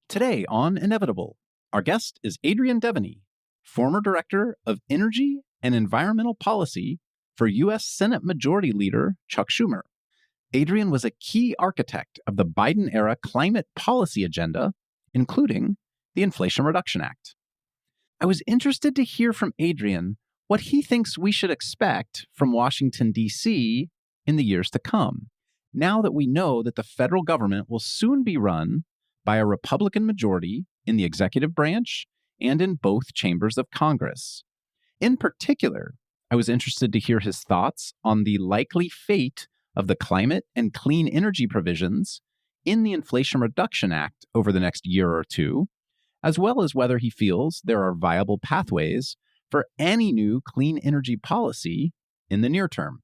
Today on Inevitable, our guest is Adrian Deveny, former Director of Energy and Environmental Policy for U.S. Senate Majority Leader Chuck Schumer. Adrian was a key architect of the Biden-era climate policy agenda, including the Inflation Reduction Act. I was interested to hear from Adrian what he thinks we should expect from Washington, D.C. in the years to come, now that we know that the federal government will soon be run by a Republican majority in the executive branch and in both chambers of Congress. In particular, I was interested to hear his thoughts on the likely fate of the climate and clean energy provisions in the Inflation Reduction Act over the next year or two, as well as whether he feels there are viable pathways for any new clean energy policy in the near term.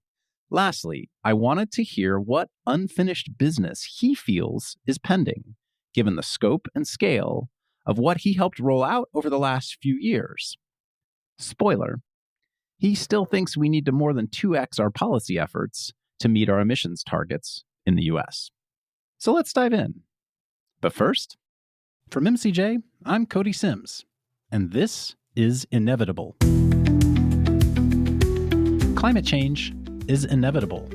Lastly, I wanted to hear what unfinished business he feels is pending, given the scope and scale of what he helped roll out over the last few years. Spoiler, he still thinks we need to more than 2x our policy efforts to meet our emissions targets in the U.S. So let's dive in. But first, from MCJ, I'm Cody Sims, and this is Inevitable. Climate change is inevitable.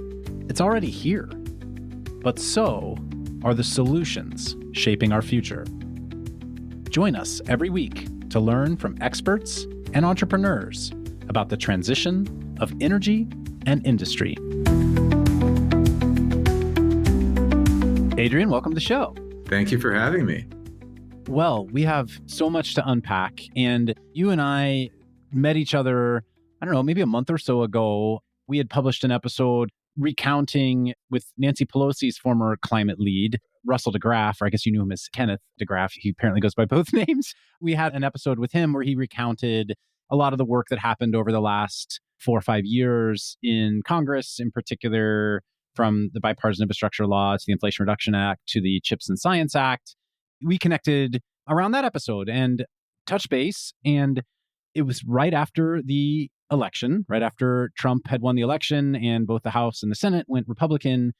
It's already here. But so are the solutions shaping our future. Join us every week to learn from experts and entrepreneurs about the transition of energy and industry. Adrian, welcome to the show. Thank you for having me. Well, we have so much to unpack, and you and I met each other, I don't know, maybe a month or so ago. We had published an episode recounting with Nancy Pelosi's former climate lead, Russell DeGraff, or I guess you knew him as Kenneth DeGraff. He apparently goes by both names. We had an episode with him where he recounted a lot of the work that happened over the last 4 or 5 years in Congress, in particular from the Bipartisan Infrastructure Law to the Inflation Reduction Act to the CHIPS and Science Act. We connected around that episode and touched base, and it was right after the election, right after Trump had won the election and both the House and the Senate went Republican.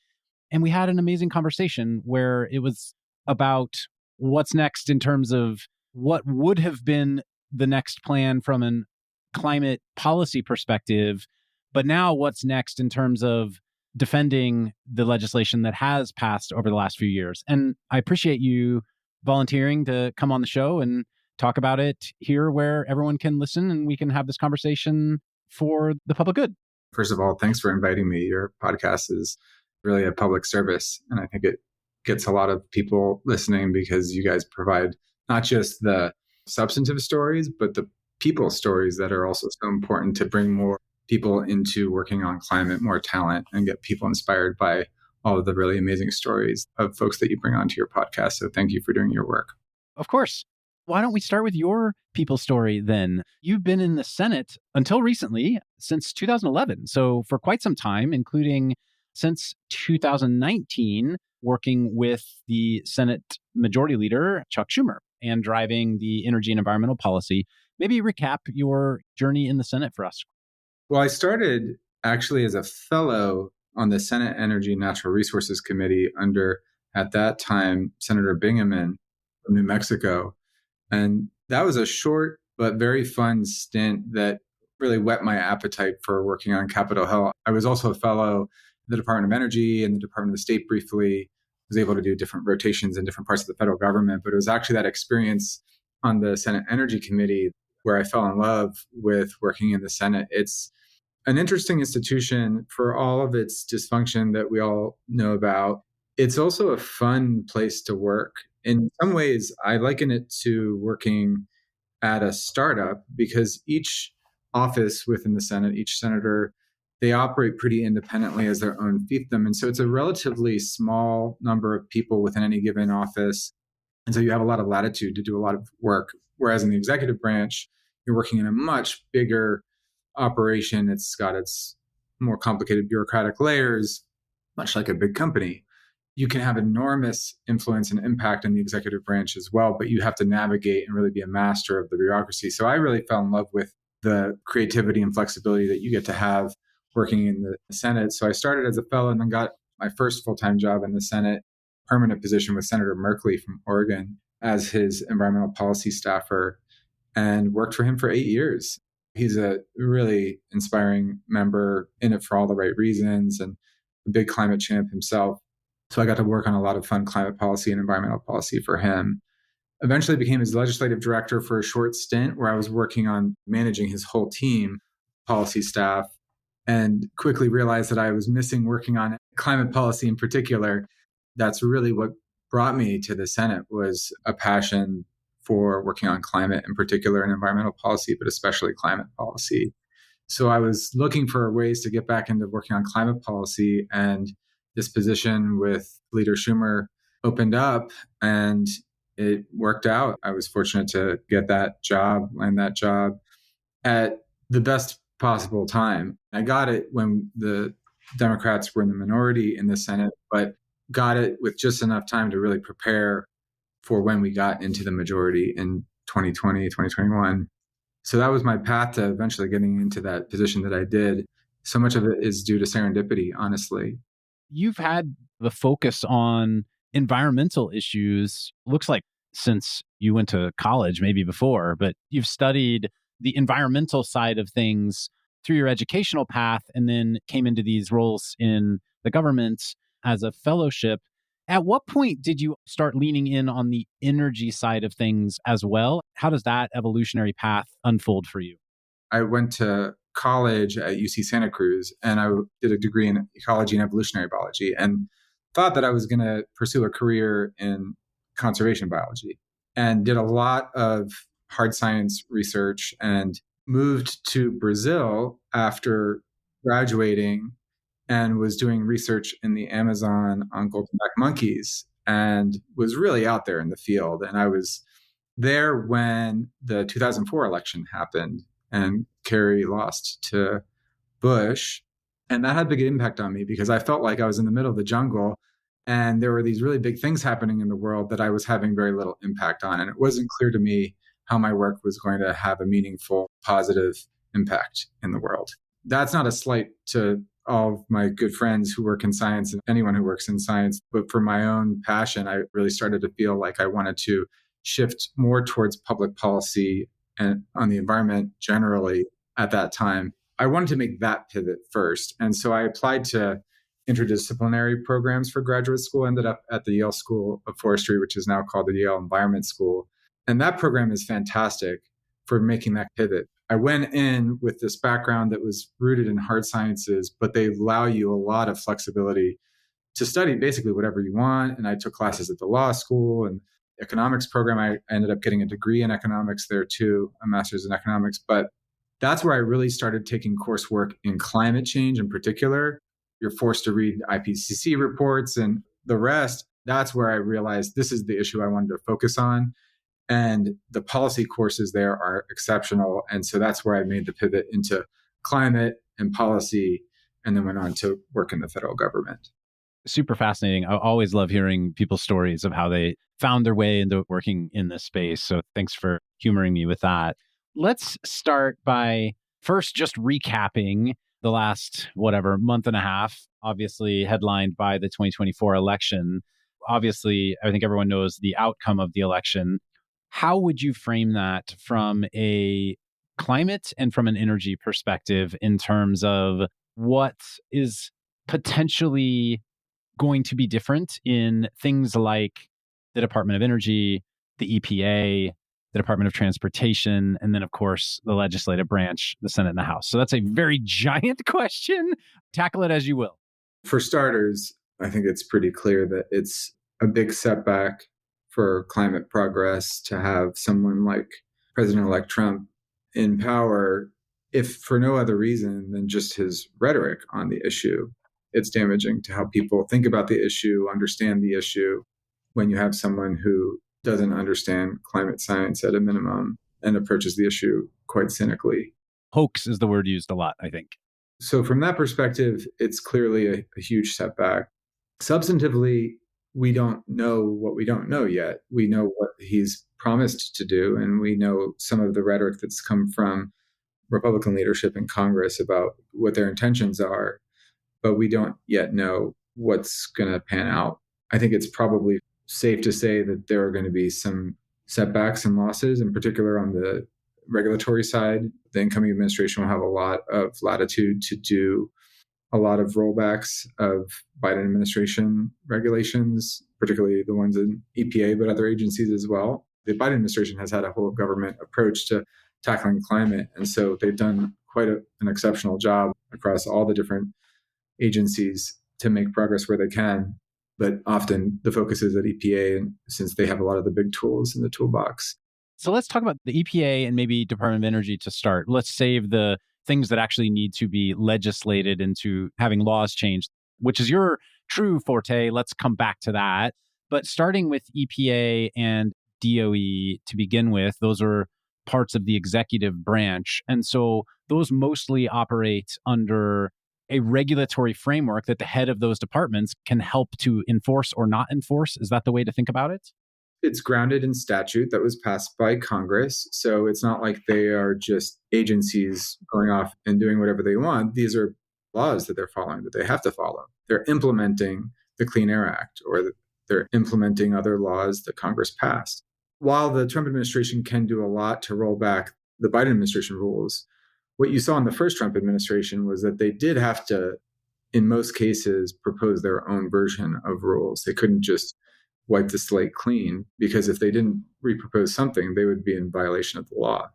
And we had an amazing conversation where it was about what's next in terms of what would have been the next plan from a climate policy perspective, but now what's next in terms of defending the legislation that has passed over the last few years. And I appreciate you volunteering to come on the show and talk about it here where everyone can listen and we can have this conversation for the public good. First of all, thanks for inviting me. Your podcast is really a public service, and I think it gets a lot of people listening because you guys provide not just the substantive stories, but the people stories that are also so important to bring more people into working on climate, more talent, and get people inspired by all of the really amazing stories of folks that you bring onto your podcast. So thank you for doing your work. Of course. Why don't we start with your people story then? You've been in the Senate until recently, since 2011. So for quite some time, including since 2019, working with the Senate Majority Leader, Chuck Schumer, and driving the energy and environmental policy. Maybe recap your journey in the Senate for us. Well, I started actually as a fellow on the Senate Energy and Natural Resources Committee under, at that time, Senator Bingaman from New Mexico. And that was a short but very fun stint that really whet my appetite for working on Capitol Hill. I was also a fellow in the Department of Energy and the Department of State briefly. I was able to do different rotations in different parts of the federal government, but it was actually that experience on the Senate Energy Committee where I fell in love with working in the Senate. It's an interesting institution for all of its dysfunction that we all know about. It's also a fun place to work. In some ways, I liken it to working at a startup because each office within the Senate, each senator, they operate pretty independently as their own fiefdom. And so it's a relatively small number of people within any given office. And so you have a lot of latitude to do a lot of work. Whereas in the executive branch, you're working in a much bigger operation. It's got its more complicated bureaucratic layers, much like a big company. You can have enormous influence and impact in the executive branch as well, but you have to navigate and really be a master of the bureaucracy. So I really fell in love with the creativity and flexibility that you get to have working in the Senate. So I started as a fellow and then got my first full-time job in the Senate, permanent position with Senator Merkley from Oregon. as his environmental policy staffer and worked for him for 8 years. He's a really inspiring member, in it for all the right reasons, and a big climate champ himself. So I got to work on a lot of fun climate policy and environmental policy for him. Eventually became his legislative director for a short stint where I was working on managing his whole team, policy staff, and quickly realized that I was missing working on climate policy in particular. That's really what brought me to the Senate, was a passion for working on climate in particular and environmental policy, but especially climate policy. So I was looking for ways to get back into working on climate policy, and this position with Leader Schumer opened up and it worked out. I was fortunate to get that job, land that job at the best possible time. I got it when the Democrats were in the minority in the Senate, but got it with just enough time to really prepare for when we got into the majority in 2020, 2021. So that was my path to eventually getting into that position that I did. So much of it is due to serendipity, honestly. You've had the focus on environmental issues, looks like since you went to college, maybe before, but you've studied the environmental side of things through your educational path and then came into these roles in the government as a fellowship. At what point did you start leaning in on the energy side of things as well? How does that evolutionary path unfold for you? I went to college at UC Santa Cruz and I did a degree in ecology and evolutionary biology and thought that I was going to pursue a career in conservation biology, and did a lot of hard science research and moved to Brazil after graduating and was doing research in the Amazon on goldenback monkeys and was really out there in the field. And I was there when the 2004 election happened and Kerry lost to Bush. And that had a big impact on me because I felt like I was in the middle of the jungle and there were these really big things happening in the world that I was having very little impact on. And it wasn't clear to me how my work was going to have a meaningful, positive impact in the world. That's not a slight to all of my good friends who work in science and anyone who works in science. But for my own passion, I really started to feel like I wanted to shift more towards public policy and on the environment generally at that time. I wanted to make that pivot first. And so I applied to interdisciplinary programs for graduate school, ended up at the Yale School of Forestry, which is now called the Yale Environment School. And that program is fantastic for making that pivot. I went in with this background that was rooted in hard sciences, but they allow you a lot of flexibility to study basically whatever you want. And I took classes at the law school and economics program. I ended up getting a degree in economics there too, a master's in economics. But that's where I really started taking coursework in climate change in particular. You're forced to read IPCC reports and the rest. That's where I realized this is the issue I wanted to focus on. And the policy courses there are exceptional. And so that's where I made the pivot into climate and policy and then went on to work in the federal government. Super fascinating. I always love hearing people's stories of how they found their way into working in this space. So thanks for humoring me with that. Let's start by first just recapping the last, month and a half, obviously headlined by the 2024 election. Obviously, I think everyone knows the outcome of the election. How would you frame that from a climate and from an energy perspective in terms of what is potentially going to be different in things like the Department of Energy, the EPA, the Department of Transportation, and then, of course, the legislative branch, the Senate and the House? So that's a very giant question. Tackle it as you will. For starters, I think it's pretty clear that it's a big setback for climate progress to have someone like President-elect Trump in power, if for no other reason than just his rhetoric on the issue. It's damaging to how people think about the issue, understand the issue, when you have someone who doesn't understand climate science at a minimum and approaches the issue quite cynically. Hoax is the word used a lot, I think. So from that perspective, it's clearly a huge setback. Substantively, we don't know what we don't know yet. We know what he's promised to do, and we know some of the rhetoric that's come from Republican leadership in Congress about what their intentions are, but we don't yet know what's going to pan out. I think it's probably safe to say that there are going to be some setbacks and losses, in particular on the regulatory side. The incoming administration will have a lot of latitude to do a lot of rollbacks of Biden administration regulations, particularly the ones in EPA, but other agencies as well. The Biden administration has had a whole of government approach to tackling climate. And so they've done quite an exceptional job across all the different agencies to make progress where they can. But often the focus is at EPA, and since they have a lot of the big tools in the toolbox. So let's talk about the EPA and maybe Department of Energy to start. Let's save the things that actually need to be legislated into having laws changed, which is your true forte. Let's come back to that. But starting with EPA and DOE to begin with, those are parts of the executive branch. And so those mostly operate under a regulatory framework that the head of those departments can help to enforce or not enforce. Is that the way to think about it? It's grounded in statute that was passed by Congress. So it's not like they are just agencies going off and doing whatever they want. These are laws that they're following, that they have to follow. They're implementing the Clean Air Act, or they're implementing other laws that Congress passed. While the Trump administration can do a lot to roll back the Biden administration rules, what you saw in the first Trump administration was that they did have to, in most cases, propose their own version of rules. They couldn't just wipe the slate clean, because if they didn't repropose something, they would be in violation of the law.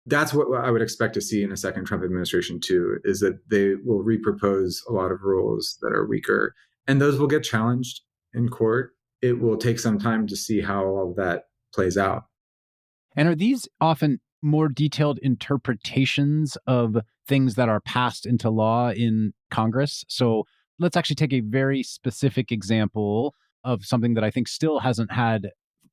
That's what I would expect to see in a second Trump administration too, is that they will repropose a lot of rules that are weaker, and those will get challenged in court. It will take some time to see how all of that plays out. And are these often more detailed interpretations of things that are passed into law in Congress? So let's actually take a very specific example of something that I think still hasn't had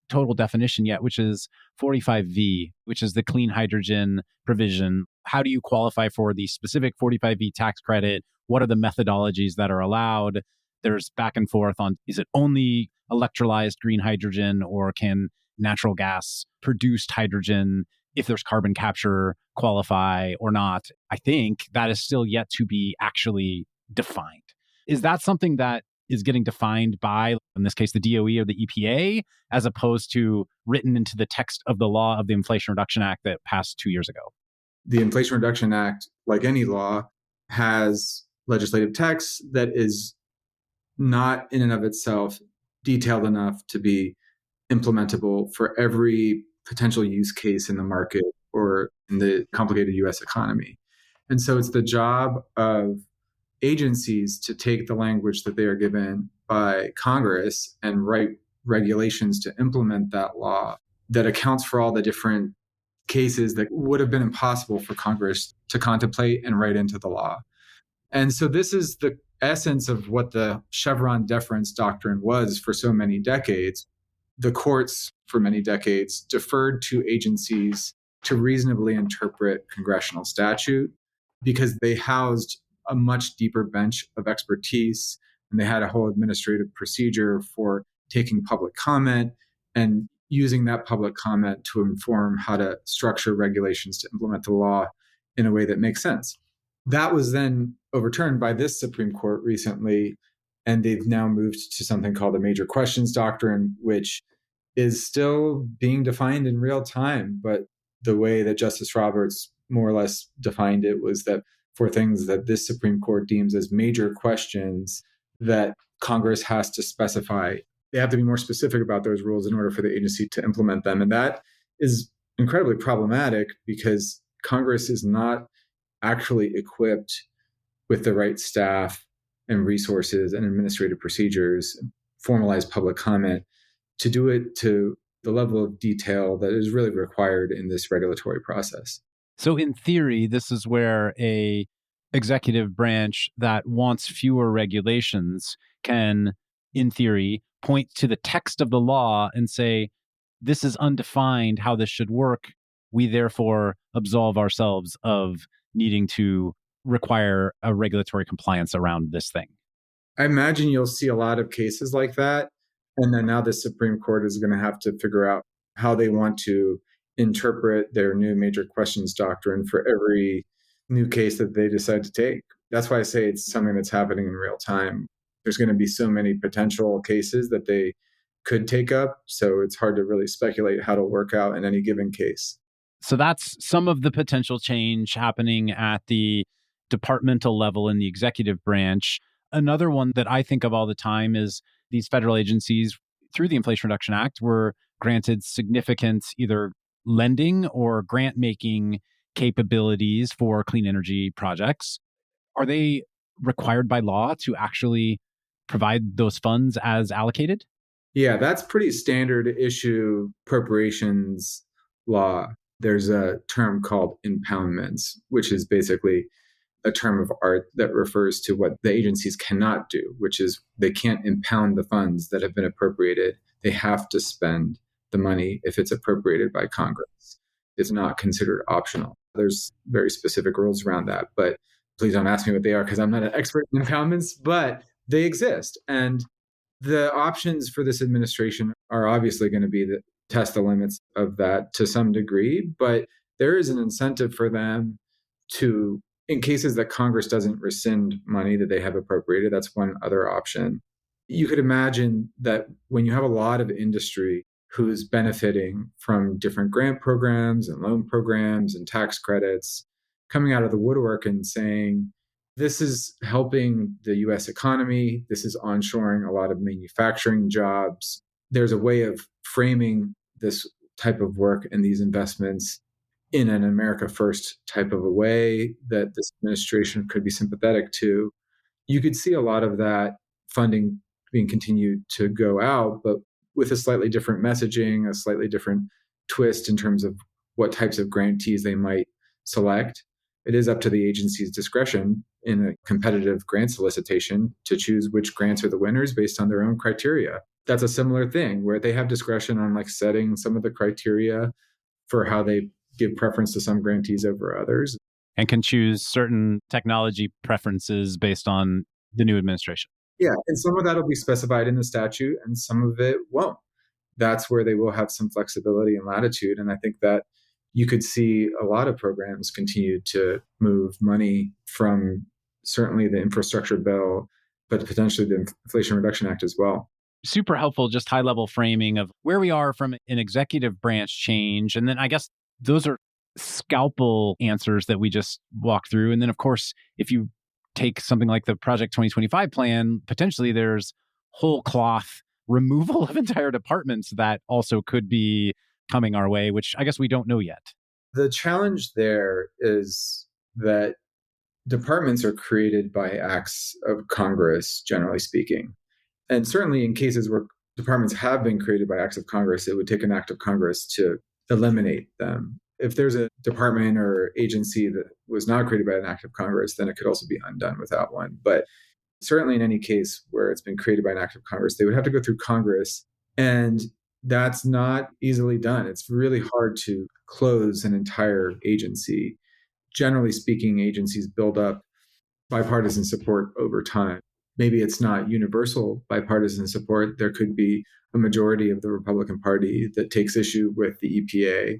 total definition yet, which is 45V, which is the clean hydrogen provision. How do you qualify for the specific 45V tax credit? What are the methodologies that are allowed? There's back and forth on, is it only electrolyzed green hydrogen, or can natural gas produced hydrogen, if there's carbon capture, qualify or not? I think that is still yet to be actually defined. Is that something that is getting defined by, in this case, the DOE or the EPA, as opposed to written into the text of the law of the Inflation Reduction Act that passed 2 years ago? The Inflation Reduction Act, like any law, has legislative text that is not in and of itself detailed enough to be implementable for every potential use case in the market or in the complicated US economy. And so it's the job of agencies to take the language that they are given by Congress and write regulations to implement that law that accounts for all the different cases that would have been impossible for Congress to contemplate and write into the law. And so this is the essence of what the Chevron deference doctrine was for so many decades. The courts, for many decades, deferred to agencies to reasonably interpret congressional statute because they housed a much deeper bench of expertise, and they had a whole administrative procedure for taking public comment and using that public comment to inform how to structure regulations to implement the law in a way that makes sense. That was then overturned by this Supreme Court recently, and they've now moved to something called the major questions doctrine, which is still being defined in real time. But the way that Justice Roberts more or less defined it was that for things that this Supreme Court deems as major questions that Congress has to specify, they have to be more specific about those rules in order for the agency to implement them. And that is incredibly problematic because Congress is not actually equipped with the right staff and resources and administrative procedures, formalized public comment, to do it to the level of detail that is really required in this regulatory process. So in theory, this is where a executive branch that wants fewer regulations can, in theory, point to the text of the law and say, this is undefined how this should work. We therefore absolve ourselves of needing to require a regulatory compliance around this thing. I imagine you'll see a lot of cases like that. And then now the Supreme Court is going to have to figure out how they want to interpret their new major questions doctrine for every new case that they decide to take. That's why I say it's something that's happening in real time. There's going to be so many potential cases that they could take up. So it's hard to really speculate how it'll work out in any given case. So that's some of the potential change happening at the departmental level in the executive branch. Another one that I think of all the time is these federal agencies, through the Inflation Reduction Act, were granted significant either lending or grant making capabilities for clean energy projects. Are they required by law to actually provide those funds as allocated? Yeah, that's pretty standard issue appropriations law. There's a term called impoundments, which is basically a term of art that refers to what the agencies cannot do, which is they can't impound the funds that have been appropriated. They have to spend the money if it's appropriated by Congress. It's not considered optional. There's very specific rules around that, but please don't ask me what they are because I'm not an expert in impoundments, but they exist. And the options for this administration are obviously going to be to test the limits of that to some degree, but there is an incentive for them to, in cases that Congress doesn't rescind money that they have appropriated, that's one other option. You could imagine that when you have a lot of industry who's benefiting from different grant programs and loan programs and tax credits coming out of the woodwork and saying, this is helping the US economy. This is onshoring a lot of manufacturing jobs. There's a way of framing this type of work and these investments in an America First type of a way that this administration could be sympathetic to. You could see a lot of that funding being continued to go out, but with a slightly different messaging, a slightly different twist in terms of what types of grantees they might select. It is up to the agency's discretion in a competitive grant solicitation to choose which grants are the winners based on their own criteria. That's a similar thing where they have discretion on like setting some of the criteria for how they give preference to some grantees over others. And can choose certain technology preferences based on the new administration. Yeah, and some of that will be specified in the statute and some of it won't. That's where they will have some flexibility and latitude. And I think that you could see a lot of programs continue to move money from certainly the infrastructure bill, but potentially the Inflation Reduction Act as well. Super helpful, just high level framing of where we are from an executive branch change. And then I guess those are scalpel answers that we just walked through. And then, of course, if you take something like the Project 2025 plan, potentially there's whole cloth removal of entire departments that also could be coming our way, which I guess we don't know yet. The challenge there is that departments are created by acts of Congress, generally speaking. And certainly in cases where departments have been created by acts of Congress, it would take an act of Congress to eliminate them. If there's a department or agency that was not created by an act of Congress, then it could also be undone without one. But certainly in any case where it's been created by an act of Congress, they would have to go through Congress. And that's not easily done. It's really hard to close an entire agency. Generally speaking, agencies build up bipartisan support over time. Maybe it's not universal bipartisan support. There could be a majority of the Republican Party that takes issue with the EPA,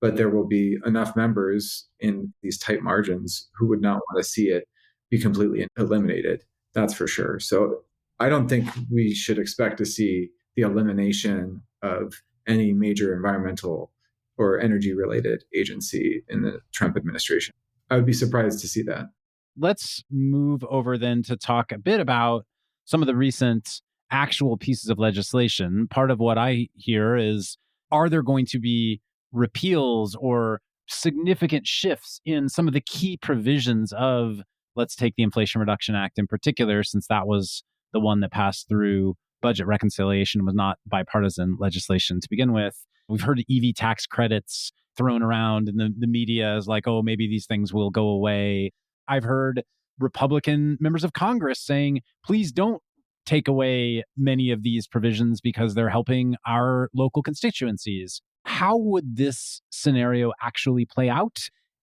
but there will be enough members in these tight margins who would not want to see it be completely eliminated. That's for sure. So I don't think we should expect to see the elimination of any major environmental or energy related agency in the Trump administration. I would be surprised to see that. Let's move over then to talk a bit about some of the recent actual pieces of legislation. Part of what I hear is, are there going to be repeals or significant shifts in some of the key provisions of, let's take the Inflation Reduction Act in particular, since that was the one that passed through budget reconciliation, was not bipartisan legislation to begin with. We've heard EV tax credits thrown around in the media as like, oh, maybe these things will go away. I've heard Republican members of Congress saying, please don't take away many of these provisions because they're helping our local constituencies. How would this scenario actually play out?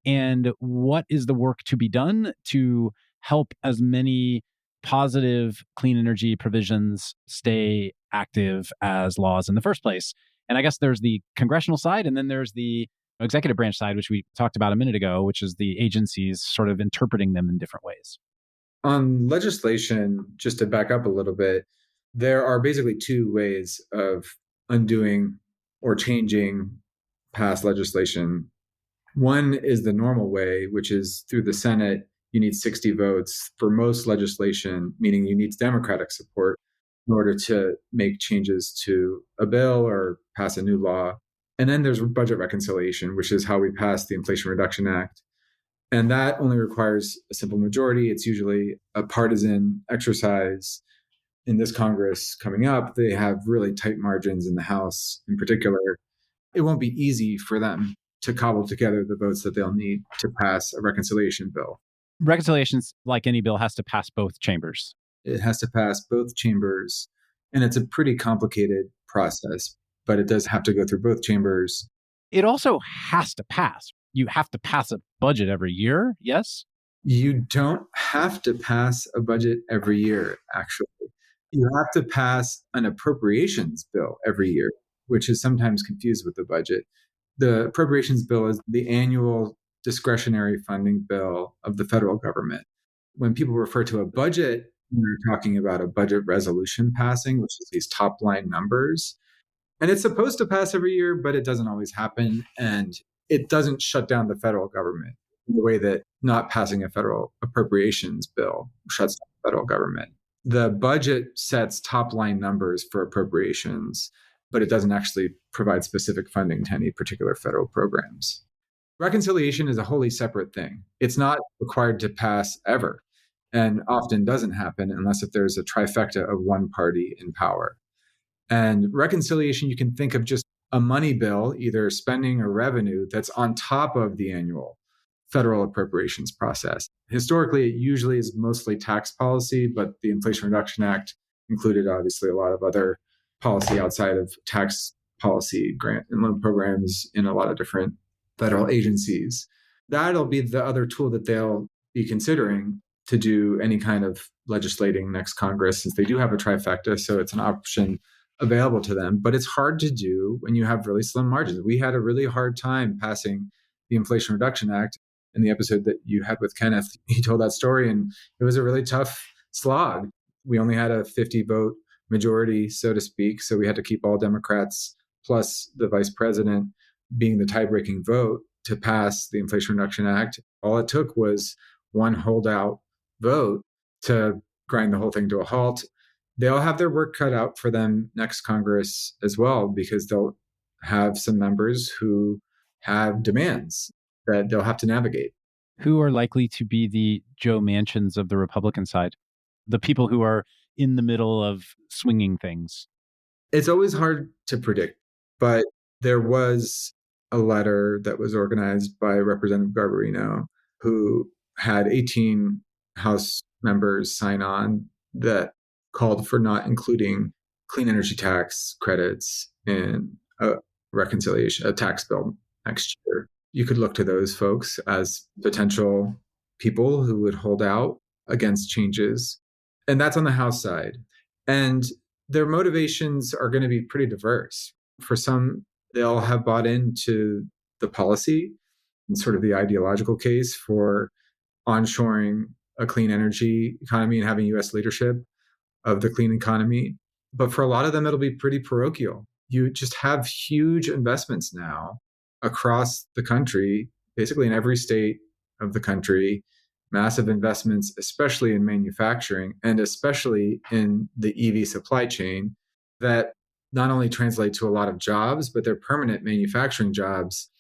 And what is the work to be done to help as many positive clean energy provisions stay active as laws in the first place? And I guess there's the congressional side, and then there's the executive branch side, which we talked about a minute ago, which is the agencies sort of interpreting them in different ways. On legislation, just to back up a little bit, There are basically two ways of undoing or changing past legislation. One is the normal way, which is through the Senate. You need 60 votes for most legislation, meaning you need Democratic support in order to make changes to a bill or pass a new law. And then there's budget reconciliation, which is how we pass the Inflation Reduction Act. And that only requires a simple majority. It's usually a partisan exercise. In this Congress coming up, they have really tight margins in the House in particular. It won't be easy for them to cobble together the votes that they'll need to pass a reconciliation bill. Reconciliations, like any bill, has to pass both chambers. It has to pass both chambers, and it's a pretty complicated process, but it does have to go through both chambers. It also has to pass. You have to pass a budget every year, yes? You don't have to pass a budget every year, actually. You have to pass an appropriations bill every year, which is sometimes confused with the budget. The appropriations bill is the annual discretionary funding bill of the federal government. When people refer to a budget, they're talking about a budget resolution passing, which is these top line numbers. And it's supposed to pass every year, but it doesn't always happen. And it doesn't shut down the federal government in the way that not passing a federal appropriations bill shuts down the federal government. The budget sets top line numbers for appropriations, but it doesn't actually provide specific funding to any particular federal programs. Reconciliation is a wholly separate thing. It's not required to pass ever, and often doesn't happen unless if there's a trifecta of one party in power. And reconciliation, you can think of just a money bill, either spending or revenue, that's on top of the annual federal appropriations process. Historically, it usually is mostly tax policy, but the Inflation Reduction Act included obviously a lot of other policy outside of tax policy, grant and loan programs in a lot of different federal agencies. That'll be the other tool that they'll be considering to do any kind of legislating next Congress, since they do have a trifecta. So it's an option available to them, but it's hard to do when you have really slim margins. We had a really hard time passing the Inflation Reduction Act. In the episode that you had with Kenneth, he told that story, and it was a really tough slog. We only had a 50 vote majority, so to speak. So we had to keep all Democrats plus the vice president being the tie-breaking vote to pass the Inflation Reduction Act. All it took was one holdout vote to grind the whole thing to a halt. They'll have their work cut out for them next Congress as well, because they'll have some members who have demands that they'll have to navigate. Who are likely to be the Joe Manchins of the Republican side? The people who are in the middle of swinging things. It's always hard to predict, but there was a letter that was organized by Representative Garbarino, who had 18 House members sign on, that called for not including clean energy tax credits in a tax bill next year. You could look to those folks as potential people who would hold out against changes. And that's on the House side. And their motivations are going to be pretty diverse. For some, they'll have bought into the policy and sort of the ideological case for onshoring a clean energy economy and having US leadership of the clean economy. But for a lot of them, it'll be pretty parochial. You just have huge investments now across the country, basically in every state of the country, massive investments, especially in manufacturing and especially in the EV supply chain, that not only translate to a lot of jobs, but they're permanent manufacturing jobs.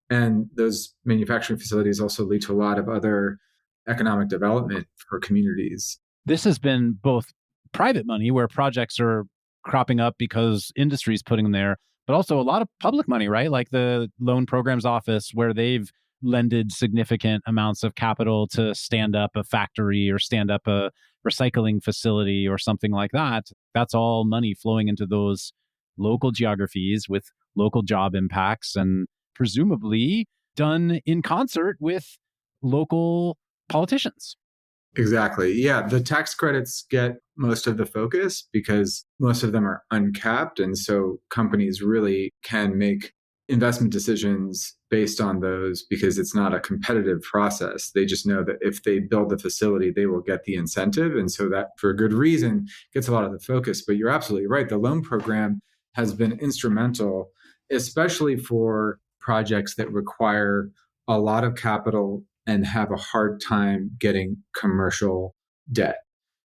And those manufacturing facilities also lead to a lot of other economic development for communities. This has been both private money, where projects are cropping up because industry's putting them there, but also a lot of public money, right? Like the Loan Programs Office, where they've lended significant amounts of capital to stand up a factory or stand up a recycling facility or something like that. That's all money flowing into those local geographies with local job impacts, and presumably done in concert with local politicians. Exactly. Yeah. The tax credits get most of the focus because most of them are uncapped. And so companies really can make investment decisions based on those because it's not a competitive process. They just know that if they build the facility, they will get the incentive. And so that, for a good reason, gets a lot of the focus. But you're absolutely right. The loan program has been instrumental, especially for projects that require a lot of capital and have a hard time getting commercial debt,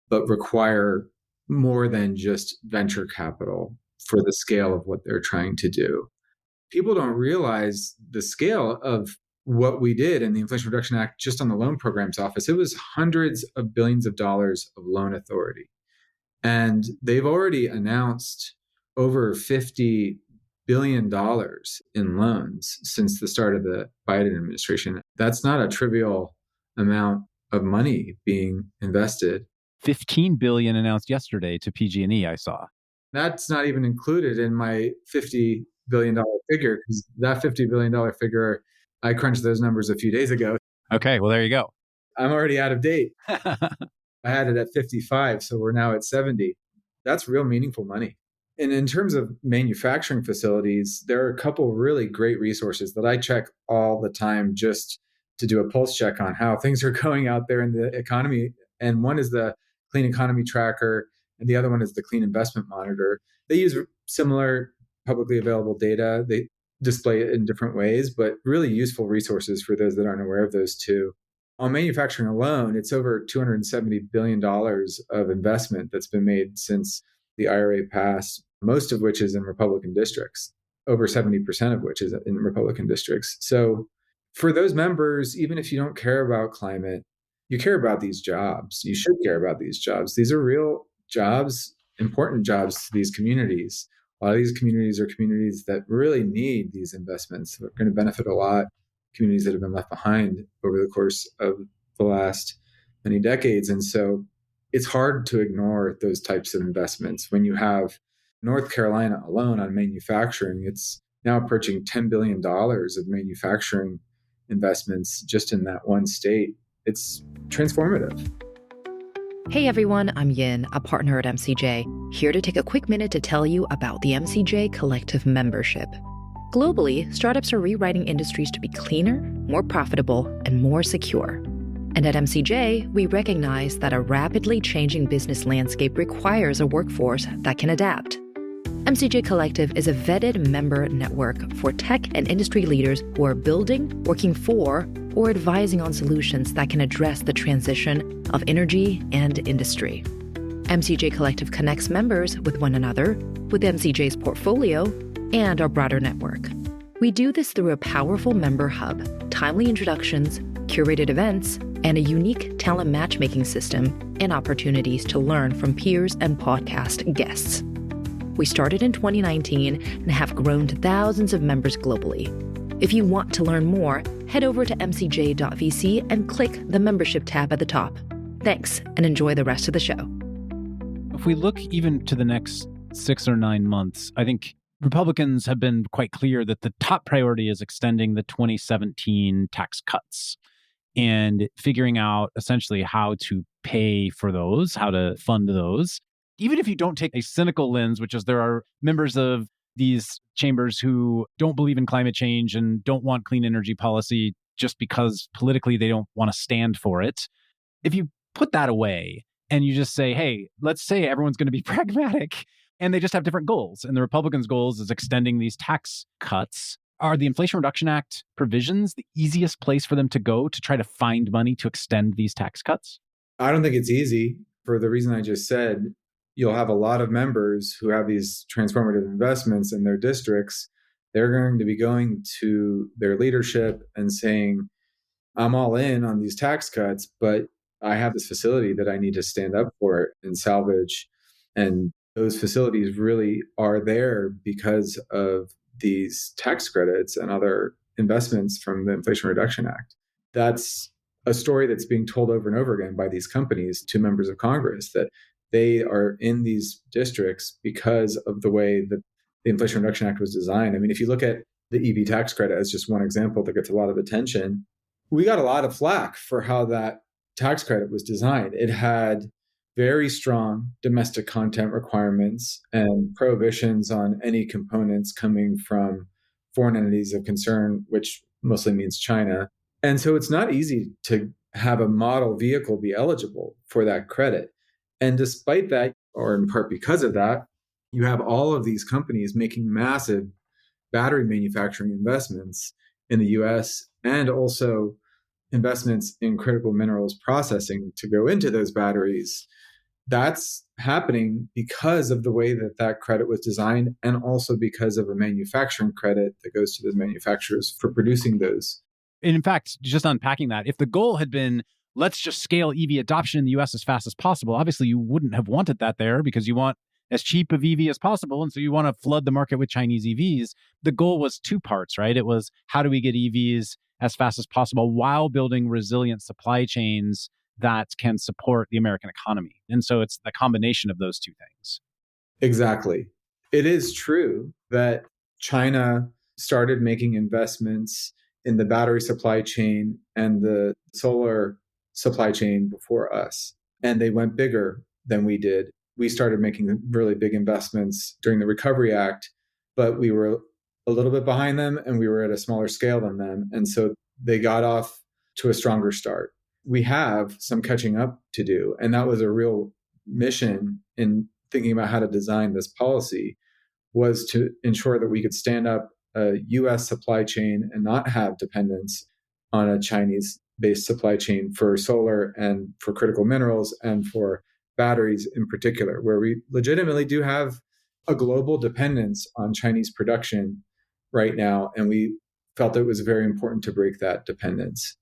but require more than just venture capital for the scale of what they're trying to do. People don't realize the scale of what we did in the Inflation Reduction Act just on the loan programs office. It was hundreds of billions of dollars of loan authority. And they've already announced over $50 billion in loans since the start of the Biden administration. That's not a trivial amount of money being invested. 15 billion announced yesterday to PG&E, I saw. That's not even included in my $50 billion figure, because that $50 billion figure, I crunched those numbers a few days ago. Okay, well, there you go. I'm already out of date. I had it at 55, so we're now at 70. That's real meaningful money. And in terms of manufacturing facilities, there are a couple really great resources that I check all the time just to do a pulse check on how things are going out there in the economy. And one is the Clean Economy Tracker, and the other one is the Clean Investment Monitor. They use similar publicly available data. They display it in different ways, but really useful resources for those that aren't aware of those two. On manufacturing alone, it's over $270 billion of investment that's been made since the IRA passed, most of which is in Republican districts, over 70% of which is in Republican districts. So for those members, even if you don't care about climate, you care about these jobs. You should care about these jobs. These are real jobs, important jobs to these communities. A lot of these communities are communities that really need these investments. They're going to benefit a lot. Communities that have been left behind over the course of the last many decades. And so it's hard to ignore those types of investments. When you have North Carolina alone on manufacturing, it's now approaching $10 billion of manufacturing investments just in that one state. It's transformative. Hey everyone, I'm Yin, a partner at MCJ, here to take a quick minute to tell you about the MCJ Collective membership. Globally, startups are rewriting industries to be cleaner, more profitable, and more secure. And at MCJ, we recognize that a rapidly changing business landscape requires a workforce that can adapt. MCJ Collective is a vetted member network for tech and industry leaders who are building, working for, or advising on solutions that can address the transition of energy and industry. MCJ Collective connects members with one another, with MCJ's portfolio, and our broader network. We do this through a powerful member hub, timely introductions, curated events, and a unique talent matchmaking system and opportunities to learn from peers and podcast guests. We started in 2019 and have grown to thousands of members globally. If you want to learn more, head over to mcj.vc and click the membership tab at the top. Thanks, and enjoy the rest of the show. If we look even to the next 6 or 9 months, I think Republicans have been quite clear that the top priority is extending the 2017 tax cuts and figuring out essentially how to pay for those, how to fund those. Even if you don't take a cynical lens, which is there are members of these chambers who don't believe in climate change and don't want clean energy policy just because politically they don't want to stand for it. If you put that away and you just say, hey, let's say everyone's going to be pragmatic and they just have different goals. And the Republicans' goals is extending these tax cuts. Are the Inflation Reduction Act provisions the easiest place for them to go to try to find money to extend these tax cuts? I don't think it's easy for the reason I just said. You'll have a lot of members who have these transformative investments in their districts. They're going to be going to their leadership and saying, I'm all in on these tax cuts, but I have this facility that I need to stand up for and salvage. And those facilities really are there because of these tax credits and other investments from the Inflation Reduction Act. That's a story that's being told over and over again by these companies to members of Congress, that they are in these districts because of the way that the Inflation Reduction Act was designed. I mean, if you look at the EV tax credit as just one example that gets a lot of attention, we got a lot of flack for how that tax credit was designed. It had very strong domestic content requirements and prohibitions on any components coming from foreign entities of concern, which mostly means China. And so it's not easy to have a model vehicle be eligible for that credit. And despite that, or in part because of that, you have all of these companies making massive battery manufacturing investments in the US and also investments in critical minerals processing to go into those batteries. That's happening because of the way that that credit was designed and also because of a manufacturing credit that goes to those manufacturers for producing those. And in fact, just unpacking that, if the goal had been, let's just scale EV adoption in the US as fast as possible, obviously you wouldn't have wanted that there because you want as cheap of EV as possible. And so you want to flood the market with Chinese EVs. The goal was two parts, right? It was how do we get EVs as fast as possible while building resilient supply chains that can support the American economy. And so it's the combination of those two things. Exactly. It is true that China started making investments in the battery supply chain and the solar supply chain before us. And they went bigger than we did. We started making really big investments during the Recovery Act, but we were a little bit behind them and we were at a smaller scale than them. And so they got off to a stronger start. We have some catching up to do. And that was a real mission in thinking about how to design this policy, was to ensure that we could stand up a US supply chain and not have dependence on a Chinese-based supply chain for solar and for critical minerals and for batteries in particular, where we legitimately do have a global dependence on Chinese production right now. And we felt it was very important to break that dependence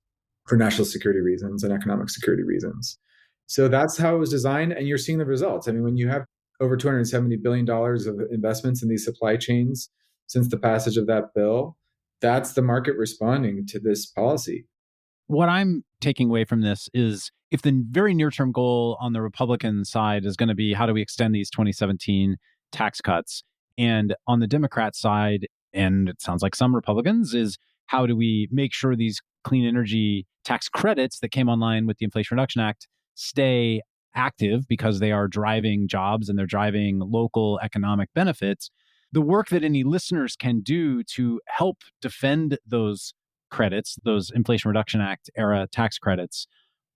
for national security reasons and economic security reasons. So that's how it was designed. And you're seeing the results. I mean, when you have over $270 billion of investments in these supply chains since the passage of that bill, that's the market responding to this policy. What I'm taking away from this is if the very near-term goal on the Republican side is going to be how do we extend these 2017 tax cuts, and on the Democrat side, and it sounds like some Republicans, is how do we make sure these clean energy tax credits that came online with the Inflation Reduction Act stay active because they are driving jobs and they're driving local economic benefits. The work that any listeners can do to help defend those credits, those Inflation Reduction Act era tax credits,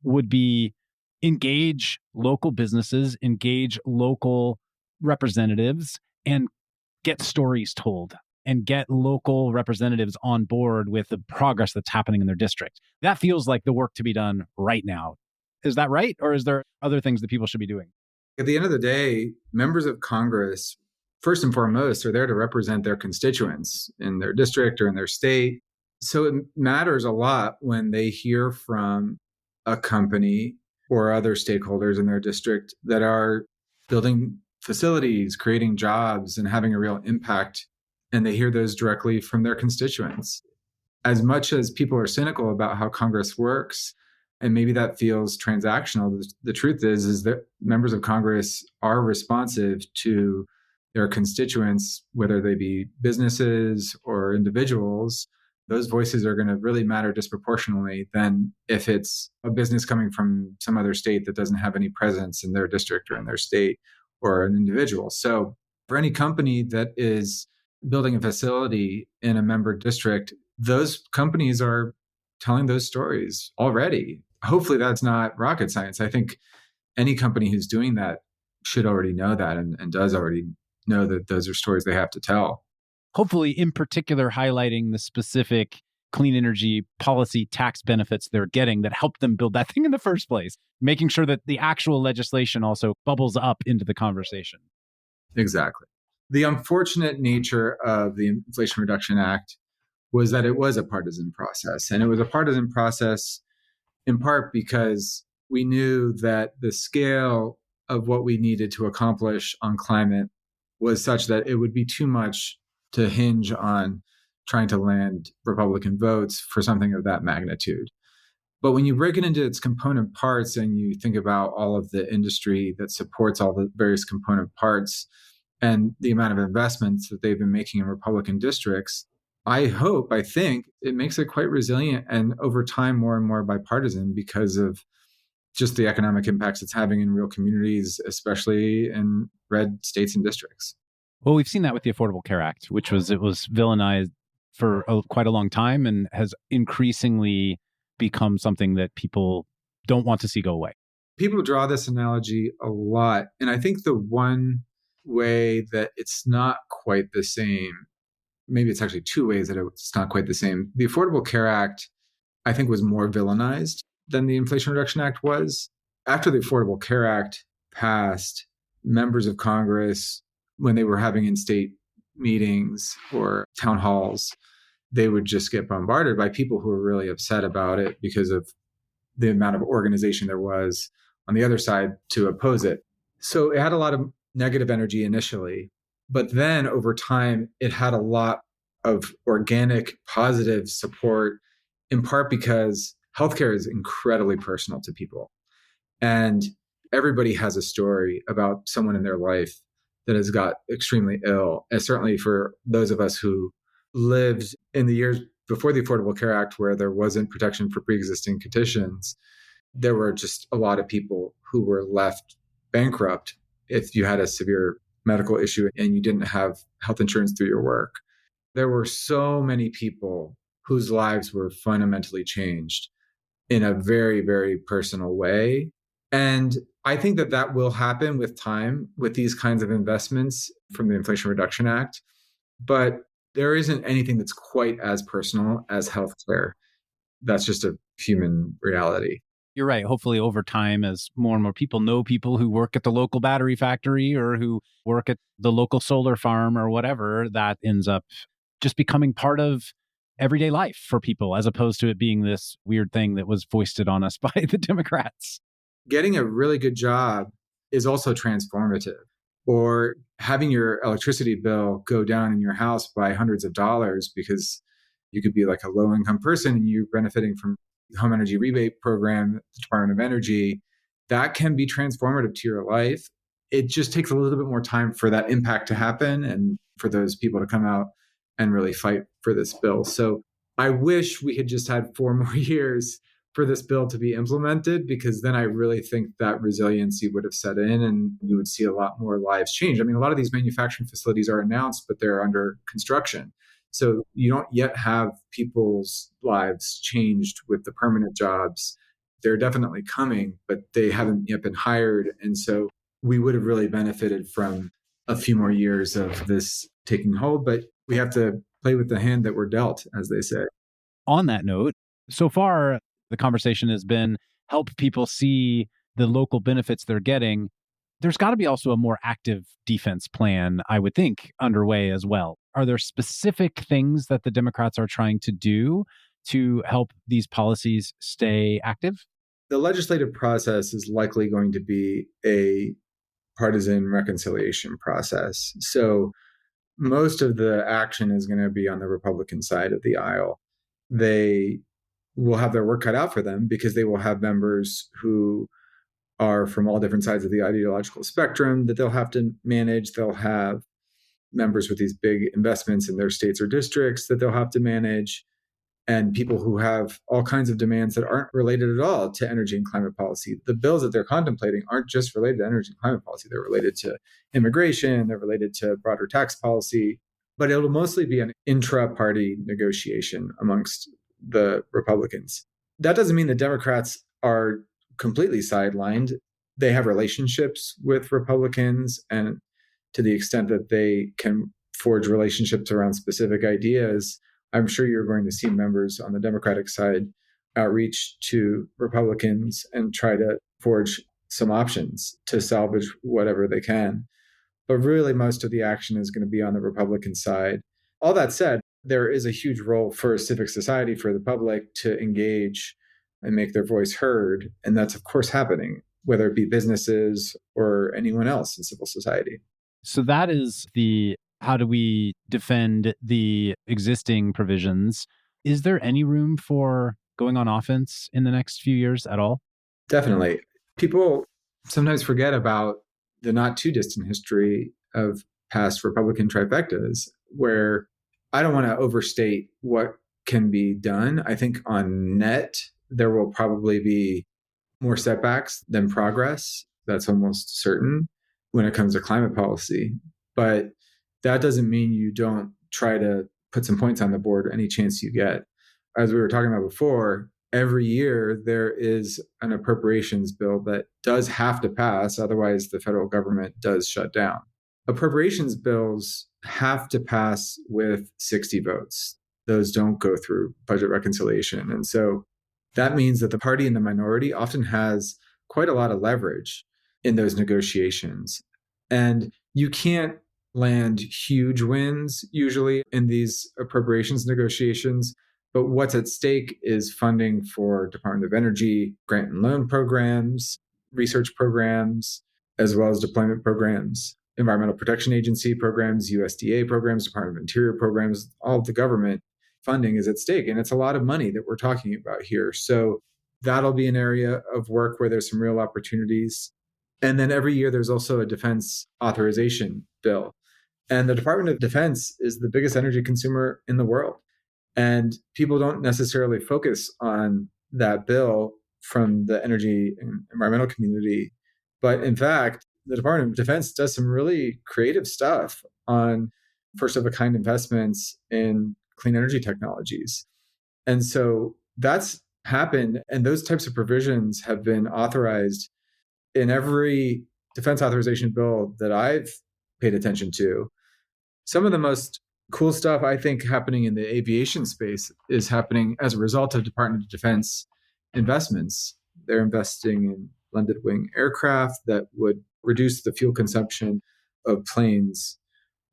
would be engage local businesses, engage local representatives, and get stories told and get local representatives on board with the progress that's happening in their district. That feels like the work to be done right now. Is that right? Or is there other things that people should be doing? At the end of the day, members of Congress, first and foremost, are there to represent their constituents in their district or in their state. So it matters a lot when they hear from a company or other stakeholders in their district that are building facilities, creating jobs, and having a real impact. And they hear those directly from their constituents. As much as people are cynical about how Congress works, and maybe that feels transactional, the truth is that members of Congress are responsive to their constituents, whether they be businesses or individuals. Those voices are going to really matter disproportionately than if it's a business coming from some other state that doesn't have any presence in their district or in their state, or an individual. So for any company that is building a facility in a member district, those companies are telling those stories already. Hopefully that's not rocket science. I think any company who's doing that should already know that and does already know that those are stories they have to tell. Hopefully, in particular, highlighting the specific clean energy policy tax benefits they're getting that help them build that thing in the first place, making sure that the actual legislation also bubbles up into the conversation. Exactly. The unfortunate nature of the Inflation Reduction Act was that it was a partisan process. And it was a partisan process in part because we knew that the scale of what we needed to accomplish on climate was such that it would be too much to hinge on trying to land Republican votes for something of that magnitude. But when you break it into its component parts and you think about all of the industry that supports all the various component parts and the amount of investments that they've been making in Republican districts, I think it makes it quite resilient and over time more and more bipartisan because of just the economic impacts it's having in real communities, especially in red states and districts. Well, we've seen that with the Affordable Care Act, which was villainized for quite a long time and has increasingly become something that people don't want to see go away. People draw this analogy a lot. And I think the one way that it's not quite the same, maybe it's actually two ways that it's not quite the same. The Affordable Care Act, I think, was more villainized than the Inflation Reduction Act was. After the Affordable Care Act passed, members of Congress, when they were having in-state meetings or town halls, they would just get bombarded by people who were really upset about it because of the amount of organization there was on the other side to oppose it. So it had a lot of negative energy initially, but then over time, it had a lot of organic, positive support, in part because healthcare is incredibly personal to people. And everybody has a story about someone in their life that has got extremely ill. And certainly for those of us who lived in the years before the Affordable Care Act, where there wasn't protection for pre-existing conditions, there were just a lot of people who were left bankrupt if you had a severe medical issue and you didn't have health insurance through your work. There were so many people whose lives were fundamentally changed in a very, very personal way. And I think that that will happen with time with these kinds of investments from the Inflation Reduction Act. But there isn't anything that's quite as personal as healthcare. That's just a human reality. You're right. Hopefully over time, as more and more people know people who work at the local battery factory or who work at the local solar farm or whatever, that ends up just becoming part of everyday life for people, as opposed to it being this weird thing that was foisted on us by the Democrats. Getting a really good job is also transformative. Or having your electricity bill go down in your house by hundreds of dollars because you could be like a low-income person and you're benefiting from the home energy rebate program, the Department of Energy, that can be transformative to your life. It just takes a little bit more time for that impact to happen and for those people to come out and really fight for this bill. So I wish we had just had 4 more years for this bill to be implemented, because then I really think that resiliency would have set in and you would see a lot more lives change. I mean, a lot of these manufacturing facilities are announced, but they're under construction. So you don't yet have people's lives changed with the permanent jobs. They're definitely coming, but they haven't yet been hired. And so we would have really benefited from a few more years of this taking hold, but we have to play with the hand that we're dealt, as they say. On that note, so far, the conversation has been help people see the local benefits they're getting. There's got to be also a more active defense plan, I would think, underway as well. Are there specific things that the Democrats are trying to do to help these policies stay active? The legislative process is likely going to be a partisan reconciliation process. So most of the action is going to be on the Republican side of the aisle. They will have their work cut out for them because they will have members who are from all different sides of the ideological spectrum that they'll have to manage. They'll have members with these big investments in their states or districts that they'll have to manage, and people who have all kinds of demands that aren't related at all to energy and climate policy. The bills that they're contemplating aren't just related to energy and climate policy. They're related to immigration, they're related to broader tax policy, but it'll mostly be an intra-party negotiation amongst the Republicans. That doesn't mean the Democrats are completely sidelined. They have relationships with Republicans, and to the extent that they can forge relationships around specific ideas, I'm sure you're going to see members on the Democratic side outreach to Republicans and try to forge some options to salvage whatever they can. But really, most of the action is going to be on the Republican side. All that said, there is a huge role for civic society, for the public to engage and make their voice heard. And that's, of course, happening, whether it be businesses or anyone else in civil society. So that is the how do we defend the existing provisions? Is there any room for going on offense in the next few years at all? Definitely. People sometimes forget about the not too distant history of past Republican trifectas, where I don't want to overstate what can be done. I think on net, there will probably be more setbacks than progress. That's almost certain when it comes to climate policy. But that doesn't mean you don't try to put some points on the board any chance you get. As we were talking about before, every year there is an appropriations bill that does have to pass, otherwise the federal government does shut down. Appropriations bills have to pass with 60 votes. Those don't go through budget reconciliation. And so that means that the party in the minority often has quite a lot of leverage in those negotiations. And you can't land huge wins usually in these appropriations negotiations. But what's at stake is funding for Department of Energy, grant and loan programs, research programs, as well as deployment programs, Environmental Protection Agency programs, USDA programs, Department of Interior programs. All of the government funding is at stake. And it's a lot of money that we're talking about here. So that'll be an area of work where there's some real opportunities. And then every year there's also a defense authorization bill. And the Department of Defense is the biggest energy consumer in the world. And people don't necessarily focus on that bill from the energy and environmental community. But in fact, the Department of Defense does some really creative stuff on first of a kind investments in clean energy technologies. And so that's happened. And those types of provisions have been authorized in every defense authorization bill that I've paid attention to. Some of the most cool stuff I think happening in the aviation space is happening as a result of Department of Defense investments. They're investing in landed wing aircraft that would reduce the fuel consumption of planes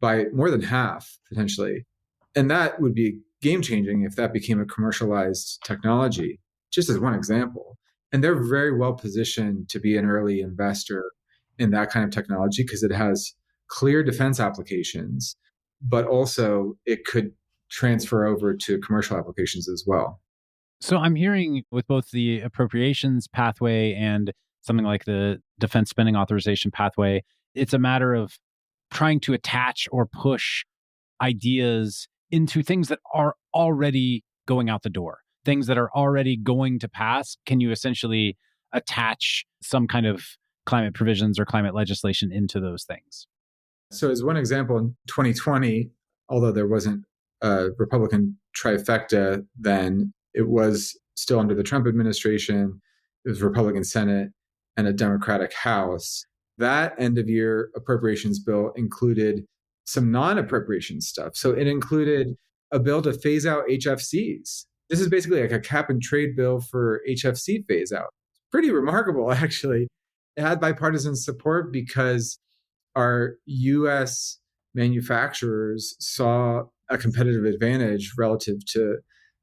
by more than half, potentially. And that would be game changing if that became a commercialized technology, just as one example. And they're very well positioned to be an early investor in that kind of technology because it has clear defense applications, but also it could transfer over to commercial applications as well. So I'm hearing with both the appropriations pathway and something like the defense spending authorization pathway, it's a matter of trying to attach or push ideas into things that are already going out the door, things that are already going to pass. Can you essentially attach some kind of climate provisions or climate legislation into those things? So as one example, in 2020, although there wasn't a Republican trifecta then, it was still under the Trump administration. It was Republican Senate and a Democratic House. That end of year appropriations bill included some non-appropriation stuff. So it included a bill to phase out HFCs. This is basically like a cap and trade bill for HFC phase out. Pretty remarkable, actually. It had bipartisan support because our US manufacturers saw a competitive advantage relative to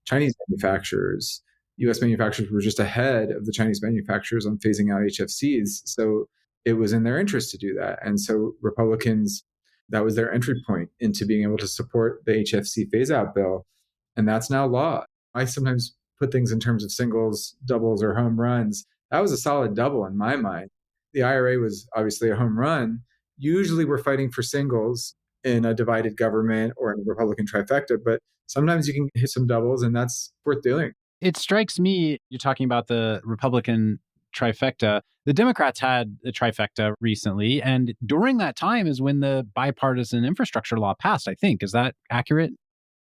Chinese manufacturers. US manufacturers were just ahead of the Chinese manufacturers on phasing out HFCs. So it was in their interest to do that. And so Republicans, that was their entry point into being able to support the HFC phase out bill. And that's now law. I sometimes put things in terms of singles, doubles, or home runs. That was a solid double in my mind. The IRA was obviously a home run. Usually we're fighting for singles in a divided government or in a Republican trifecta, but sometimes you can hit some doubles and that's worth doing. It strikes me, you're talking about the Republican trifecta. The Democrats had the trifecta recently, and during that time is when the bipartisan infrastructure law passed, I think. Is that accurate?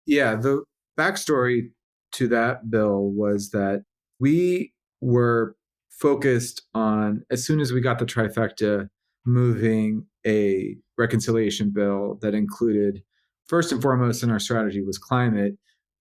Yeah, the backstory to that bill was that we were focused on, as soon as we got the trifecta, moving a reconciliation bill that included, first and foremost in our strategy was climate,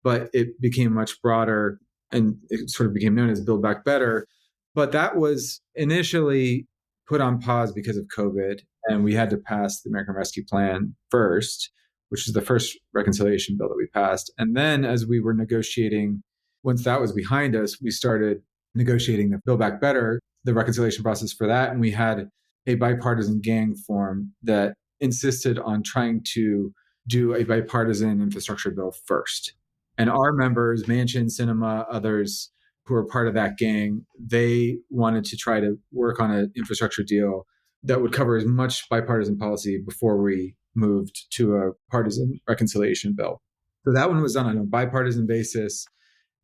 but it became much broader and it sort of became known as Build Back Better. But that was initially put on pause because of COVID, and we had to pass the American Rescue Plan first, which is the first reconciliation bill that we passed. And then as we were negotiating, once that was behind us, we started negotiating the Build Back Better, the reconciliation process for that. And we had a bipartisan gang form that insisted on trying to do a bipartisan infrastructure bill first. And our members, Manchin, Cinema, others who are part of that gang, they wanted to try to work on an infrastructure deal that would cover as much bipartisan policy before we moved to a partisan reconciliation bill. So that one was done on a bipartisan basis.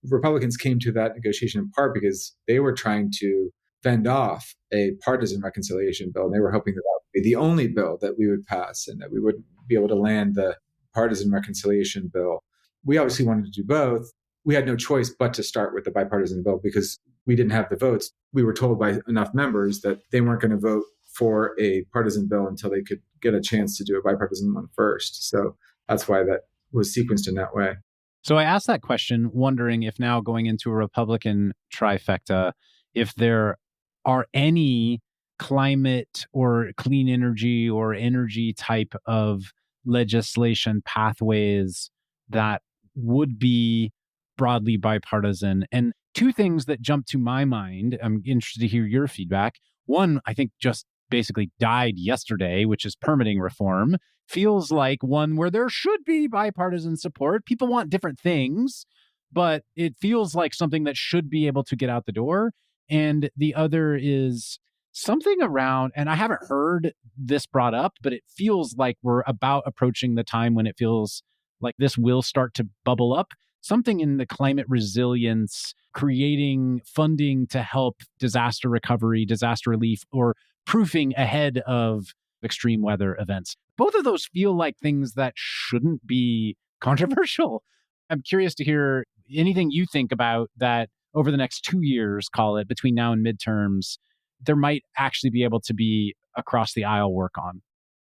Republicans came to that negotiation in part because they were trying to fend off a partisan reconciliation bill. And they were hoping that that would be the only bill that we would pass and that we wouldn't be able to land the partisan reconciliation bill. we obviously wanted to do both. We had no choice but to start with the bipartisan bill because we didn't have the votes. We were told by enough members that they weren't going to vote for a partisan bill until they could get a chance to do a bipartisan one first. So that's why that was sequenced in that way. So I asked that question wondering if now going into a Republican trifecta, if there are any climate or clean energy or energy type of legislation pathways that would be broadly bipartisan. And two things that jump to my mind, I'm interested to hear your feedback. One, I think just basically died yesterday, which is permitting reform. Feels like one where there should be bipartisan support. People want different things, but it feels like something that should be able to get out the door. And the other is something around, and I haven't heard this brought up, but it feels like we're about approaching the time when it feels like this will start to bubble up. Something in the climate resilience, creating funding to help disaster recovery, disaster relief, or proofing ahead of extreme weather events. Both of those feel like things that shouldn't be controversial. I'm curious to hear anything you think about that over the next 2 years, call it, between now and midterms, there might actually be able to be across the aisle work on.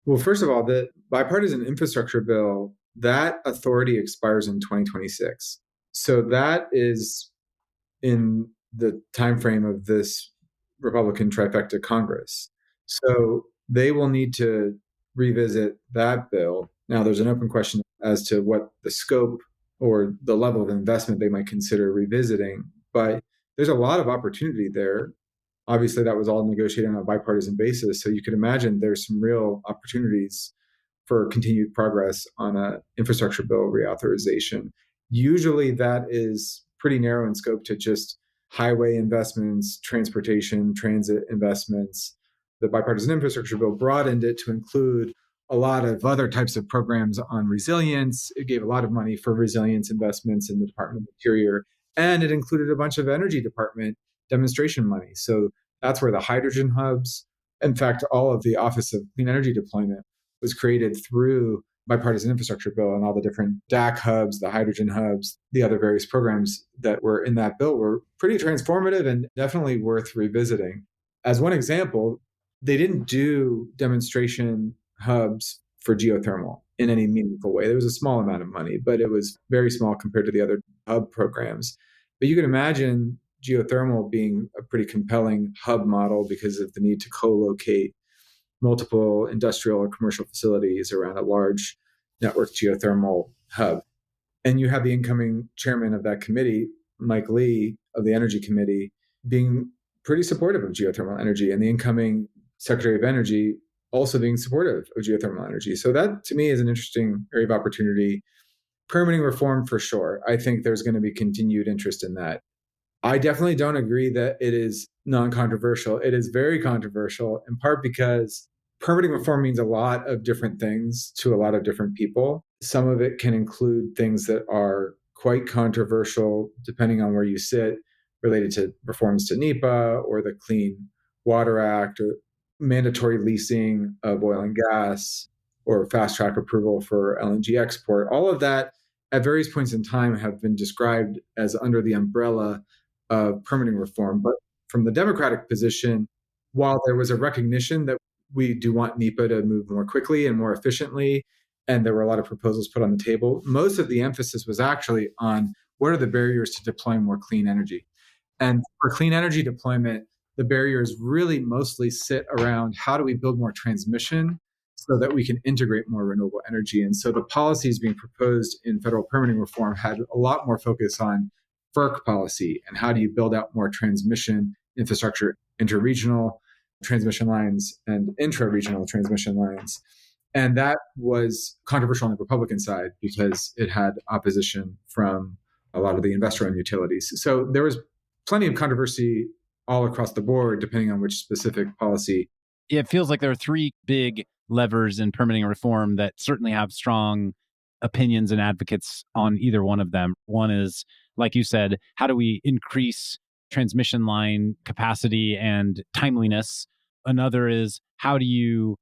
Well, first of all, the bipartisan infrastructure bill, that authority expires in 2026. So that is in the timeframe of this Republican trifecta Congress. So they will need to revisit that bill. Now, there's an open question as to what the scope or the level of investment they might consider revisiting, but there's a lot of opportunity there. Obviously, that was all negotiated on a bipartisan basis. So you could imagine there's some real opportunities for continued progress on an infrastructure bill reauthorization. Usually that is pretty narrow in scope to just highway investments, transportation, transit investments. The bipartisan infrastructure bill broadened it to include a lot of other types of programs on resilience. It gave a lot of money for resilience investments in the Department of Interior, and it included a bunch of Energy Department demonstration money. So that's where the hydrogen hubs, in fact, all of the Office of Clean Energy Deployment was created through bipartisan infrastructure bill, and all the different DAC hubs, the hydrogen hubs, the other various programs that were in that bill were pretty transformative and definitely worth revisiting. As one example, they didn't do demonstration hubs for geothermal in any meaningful way. There was a small amount of money, but it was very small compared to the other hub programs. But you can imagine geothermal being a pretty compelling hub model because of the need to co-locate multiple industrial or commercial facilities around a large network geothermal hub. And you have the incoming chairman of that committee, Mike Lee of the Energy Committee, being pretty supportive of geothermal energy, and the incoming Secretary of Energy also being supportive of geothermal energy. So that, to me, is an interesting area of opportunity. Permitting reform, for sure. I think there's going to be continued interest in that. I definitely don't agree that it is non-controversial. It is very controversial, in part because permitting reform means a lot of different things to a lot of different people. Some of it can include things that are quite controversial, depending on where you sit, related to reforms to NEPA or the Clean Water Act or mandatory leasing of oil and gas or fast track approval for LNG export. All of that at various points in time have been described as under the umbrella of permitting reform. But from the Democratic position, while there was a recognition that we do want NEPA to move more quickly and more efficiently, and there were a lot of proposals put on the table, most of the emphasis was actually on what are the barriers to deploying more clean energy. And for clean energy deployment, the barriers really mostly sit around how do we build more transmission so that we can integrate more renewable energy. And so the policies being proposed in federal permitting reform had a lot more focus on FERC policy and how do you build out more transmission infrastructure, interregional transmission lines and intra-regional transmission lines. And that was controversial on the Republican side because it had opposition from a lot of the investor-owned utilities. So there was plenty of controversy all across the board, depending on which specific policy. It feels like there are three big levers in permitting reform that certainly have strong opinions and advocates on either one of them. One is, like you said, how do we increase transmission line capacity and timeliness? Another is, how do you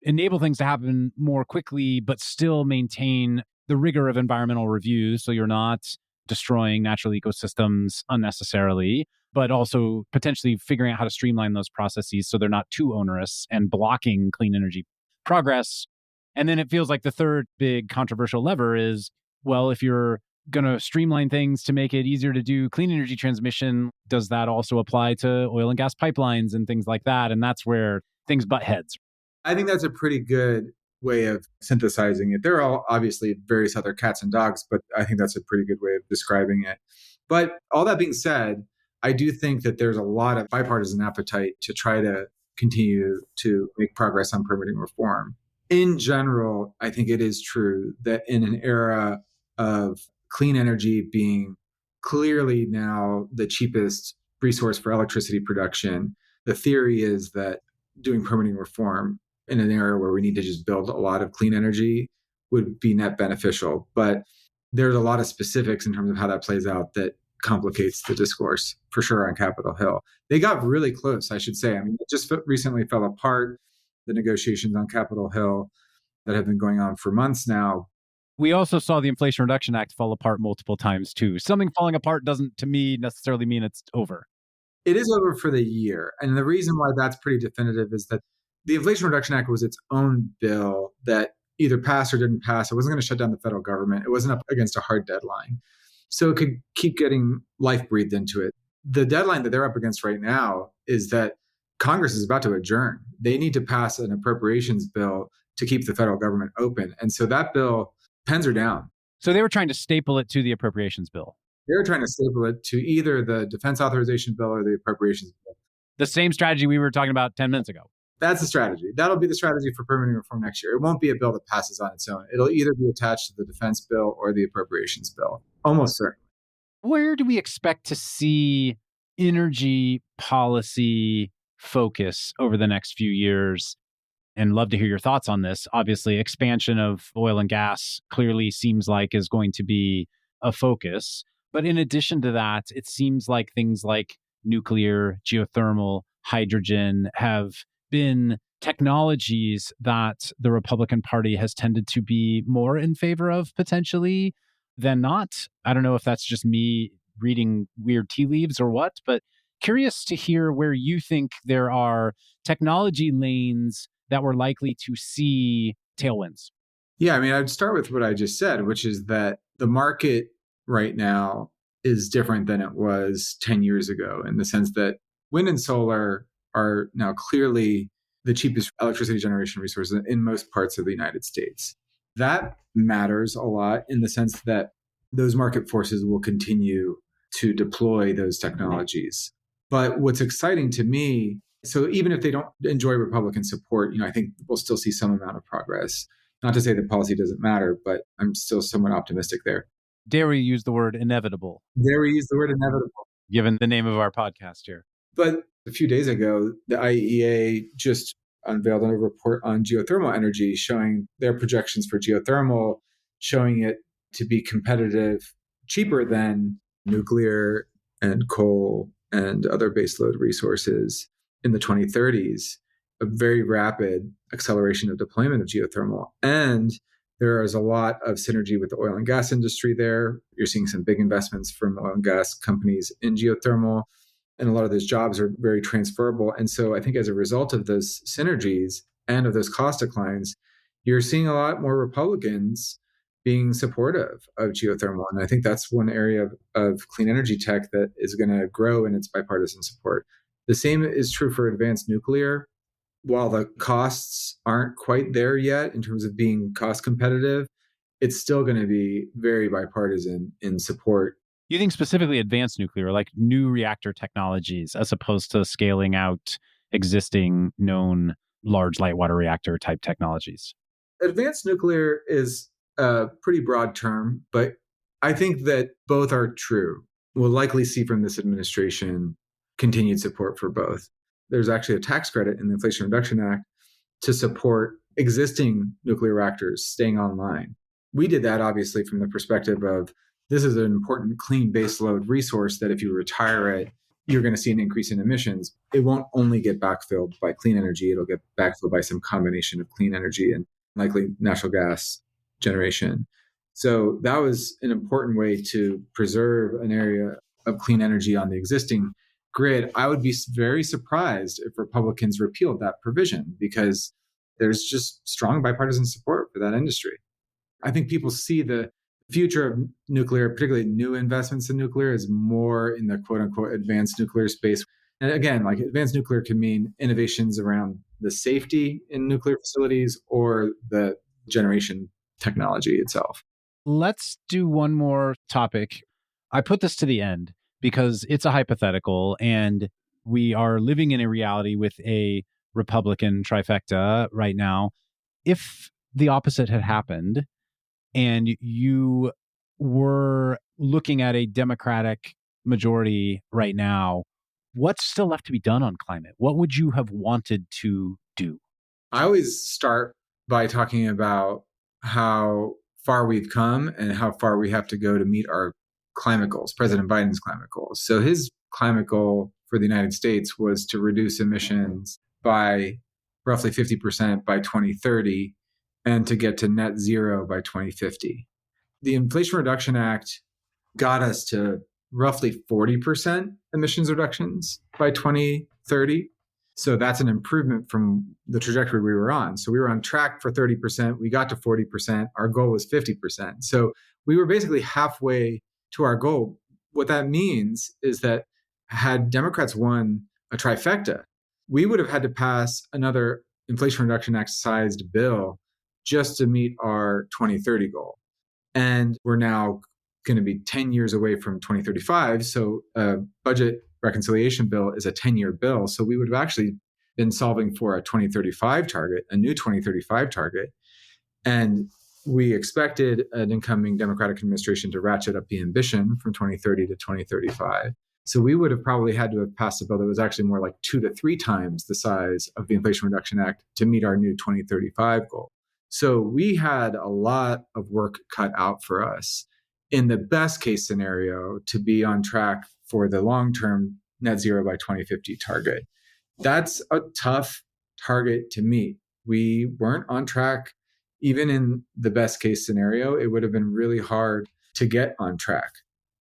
enable things to happen more quickly, but still maintain the rigor of environmental reviews, so you're not destroying natural ecosystems unnecessarily, but also potentially figuring out how to streamline those processes so they're not too onerous and blocking clean energy progress. And then it feels like the third big controversial lever is, well, if you're going to streamline things to make it easier to do clean energy transmission, does that also apply to oil and gas pipelines and things like that? And that's where things butt heads. I think that's a pretty good way of synthesizing it. There are all obviously various other cats and dogs, but I think that's a pretty good way of describing it. But all that being said, I do think that there's a lot of bipartisan appetite to try to continue to make progress on permitting reform. In general, I think it is true that in an era of clean energy being clearly now the cheapest resource for electricity production, the theory is that doing permitting reform in an era where we need to just build a lot of clean energy would be net beneficial. But there's a lot of specifics in terms of how that plays out that complicates the discourse, for sure, on Capitol Hill. They got really close, I should say. I mean, it just recently fell apart, the negotiations on Capitol Hill that have been going on for months now. We also saw the Inflation Reduction Act fall apart multiple times, too. Something falling apart doesn't, to me, necessarily mean it's over. It is over for the year. And the reason why that's pretty definitive is that the Inflation Reduction Act was its own bill that either passed or didn't pass. It wasn't going to shut down the federal government. It wasn't up against a hard deadline. So it could keep getting life breathed into it. The deadline that they're up against right now is that Congress is about to adjourn. They need to pass an appropriations bill to keep the federal government open. And so that bill, pens are down. So they were trying to staple it to the appropriations bill. They were trying to staple it to either the defense authorization bill or the appropriations bill. The same strategy we were talking about 10 minutes ago. That's the strategy. That'll be the strategy for permitting reform next year. It won't be a bill that passes on its own. It'll either be attached to the defense bill or the appropriations bill. Almost certainly. Where do we expect to see energy policy focus over the next few years? And love to hear your thoughts on this. Obviously, expansion of oil and gas clearly seems like is going to be a focus. But in addition to that, it seems like things like nuclear, geothermal, hydrogen have been technologies that the Republican Party has tended to be more in favor of potentially than not. I don't know if that's just me reading weird tea leaves or what, but curious to hear where you think there are technology lanes that we're likely to see tailwinds. Yeah, I mean, I'd start with what I just said, which is that the market right now is different than it was 10 years ago in the sense that wind and solar are now clearly the cheapest electricity generation resources in most parts of the United States. That matters a lot in the sense that those market forces will continue to deploy those technologies. But what's exciting to me, so even if they don't enjoy Republican support, I think we'll still see some amount of progress. Not to say that policy doesn't matter, but I'm still somewhat optimistic there. Dare we use the word inevitable? Dare we use the word inevitable? Given the name of our podcast here. But a few days ago, the IEA just unveiled a report on geothermal energy showing their projections for geothermal, showing it to be competitive, cheaper than nuclear and coal and other baseload resources in the 2030s. A very rapid acceleration of deployment of geothermal. And there is a lot of synergy with the oil and gas industry there. You're seeing some big investments from oil and gas companies in geothermal. And a lot of those jobs are very transferable. And so I think as a result of those synergies and of those cost declines, you're seeing a lot more Republicans being supportive of geothermal. And I think that's one area of clean energy tech that is going to grow in its bipartisan support. The same is true for advanced nuclear. While the costs aren't quite there yet in terms of being cost competitive, it's still going to be very bipartisan in support. You think specifically advanced nuclear, like new reactor technologies, as opposed to scaling out existing known large light water reactor type technologies? Advanced nuclear is a pretty broad term, but I think that both are true. We'll likely see from this administration continued support for both. There's actually a tax credit in the Inflation Reduction Act to support existing nuclear reactors staying online. We did that obviously from the perspective of this is an important clean baseload resource that if you retire it, you're going to see an increase in emissions. It won't only get backfilled by clean energy. It'll get backfilled by some combination of clean energy and likely natural gas generation. So that was an important way to preserve an area of clean energy on the existing grid. I would be very surprised if Republicans repealed that provision because there's just strong bipartisan support for that industry. I think people see the future of nuclear, particularly new investments in nuclear, is more in the quote unquote advanced nuclear space. And again, like advanced nuclear can mean innovations around the safety in nuclear facilities or the generation technology itself. Let's do one more topic. I put this to the end because it's a hypothetical and we are living in a reality with a Republican trifecta right now. If the opposite had happened and you were looking at a Democratic majority right now, what's still left to be done on climate? What would you have wanted to do? I always start by talking about how far we've come and how far we have to go to meet our climate goals, President Biden's climate goals. So his climate goal for the United States was to reduce emissions by roughly 50% by 2030 and to get to net zero by 2050. The Inflation Reduction Act got us to roughly 40% emissions reductions by 2030. So that's an improvement from the trajectory we were on. So we were on track for 30%. We got to 40%. Our goal was 50%. So we were basically halfway to our goal. What that means is that had Democrats won a trifecta, we would have had to pass another Inflation Reduction Act sized bill just to meet our 2030 goal. And we're now going to be 10 years away from 2035. So a budget reconciliation bill is a 10-year bill. So we would have actually been solving for a 2035 target, a new 2035 target. And we expected an incoming Democratic administration to ratchet up the ambition from 2030 to 2035. So we would have probably had to have passed a bill that was actually more like 2 to 3 times the size of the Inflation Reduction Act to meet our new 2035 goal. So we had a lot of work cut out for us in the best case scenario to be on track for the long-term net zero by 2050 target. That's a tough target to meet. We weren't on track. Even in the best case scenario, it would have been really hard to get on track.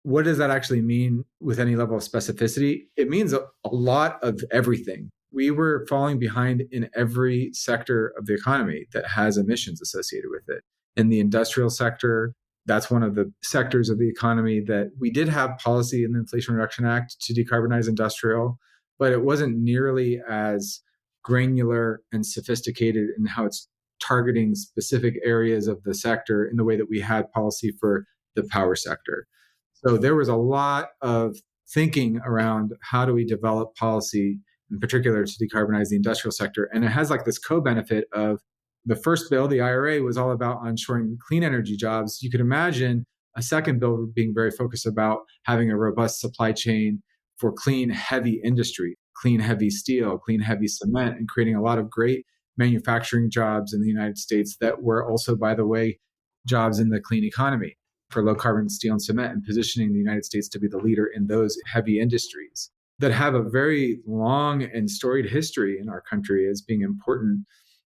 What does that actually mean with any level of specificity? It means a lot of everything. We were falling behind in every sector of the economy that has emissions associated with it. In the industrial sector, that's one of the sectors of the economy that we did have policy in the Inflation Reduction Act to decarbonize industrial, but it wasn't nearly as granular and sophisticated in how it's targeting specific areas of the sector in the way that we had policy for the power sector. So there was a lot of thinking around how do we develop policy, in particular to decarbonize the industrial sector. And it has like this co-benefit of the first bill, the IRA, was all about onshoring clean energy jobs. You could imagine a second bill being very focused about having a robust supply chain for clean, heavy industry, clean, heavy steel, clean, heavy cement, and creating a lot of great manufacturing jobs in the United States that were also, by the way, jobs in the clean economy for low carbon steel and cement, and positioning the United States to be the leader in those heavy industries that have a very long and storied history in our country as being important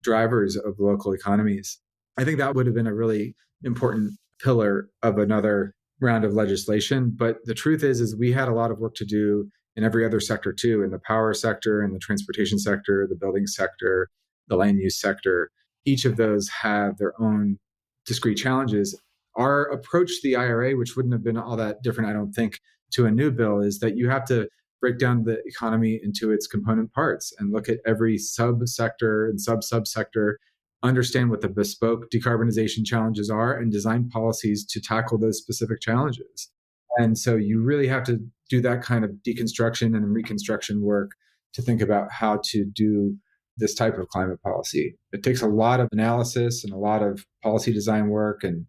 drivers of local economies. I think that would have been a really important pillar of another round of legislation. But the truth is we had a lot of work to do in every other sector too, in the power sector, in the transportation sector, the building sector, the land use sector. Each of those have their own discrete challenges. Our approach to the IRA, which wouldn't have been all that different, I don't think, to a new bill, is that you have to break down the economy into its component parts and look at every subsector and subsector, understand what the bespoke decarbonization challenges are, and design policies to tackle those specific challenges. And so you really have to do that kind of deconstruction and reconstruction work to think about how to do this type of climate policy. It takes a lot of analysis and a lot of policy design work, and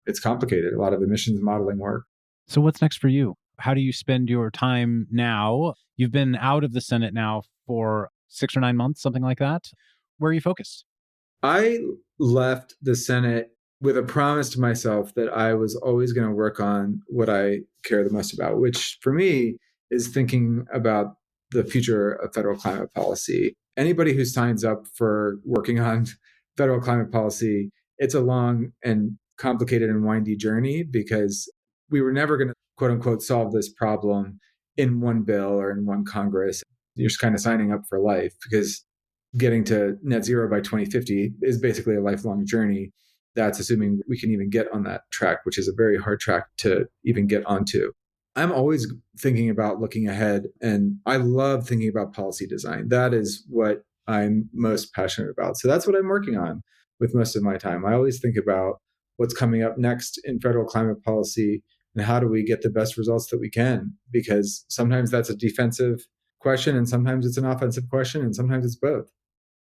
it's complicated, a lot of emissions modeling work. So what's next for you? How do you spend your time now? You've been out of the Senate now for 6 or 9 months, something like that. Where are you focused? I left the Senate with a promise to myself that I was always going to work on what I care the most about, which for me is thinking about the future of federal climate policy. Anybody who signs up for working on federal climate policy, it's a long and complicated and windy journey because we were never going to, quote unquote, solve this problem in one bill or in one Congress. You're just kind of signing up for life because getting to net zero by 2050 is basically a lifelong journey. That's assuming we can even get on that track, which is a very hard track to even get onto. I'm always thinking about looking ahead, and I love thinking about policy design. That is what I'm most passionate about. So that's what I'm working on with most of my time. I always think about what's coming up next in federal climate policy and how do we get the best results that we can, because sometimes that's a defensive question and sometimes it's an offensive question and sometimes it's both.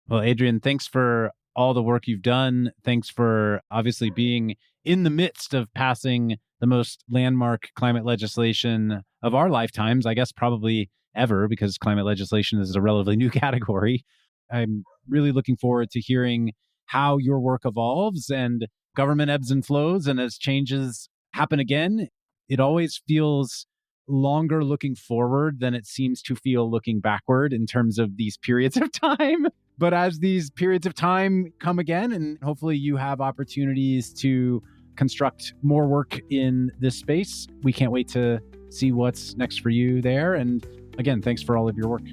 Well, Adrian, thanks for all the work you've done. Thanks for obviously being in the midst of passing the most landmark climate legislation of our lifetimes, I guess probably ever, because climate legislation is a relatively new category. I'm really looking forward to hearing how your work evolves and government ebbs and flows. And as changes happen again, it always feels longer looking forward than it seems to feel looking backward in terms of these periods of time. But as these periods of time come again, and hopefully you have opportunities to construct more work in this space, we can't wait to see what's next for you there. And again, thanks for all of your work.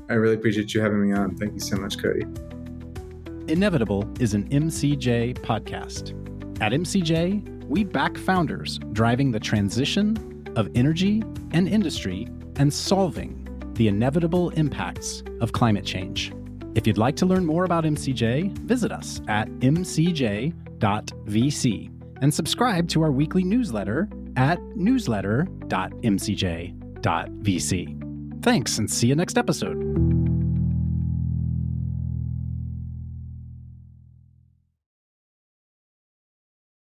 I really appreciate you having me on. Thank you so much, Cody. Inevitable is an MCJ podcast. At MCJ, we back founders driving the transition of energy and industry and solving the inevitable impacts of climate change. If you'd like to learn more about MCJ, visit us at mcj.vc and subscribe to our weekly newsletter at newsletter.mcj.vc. Thanks, and see you next episode.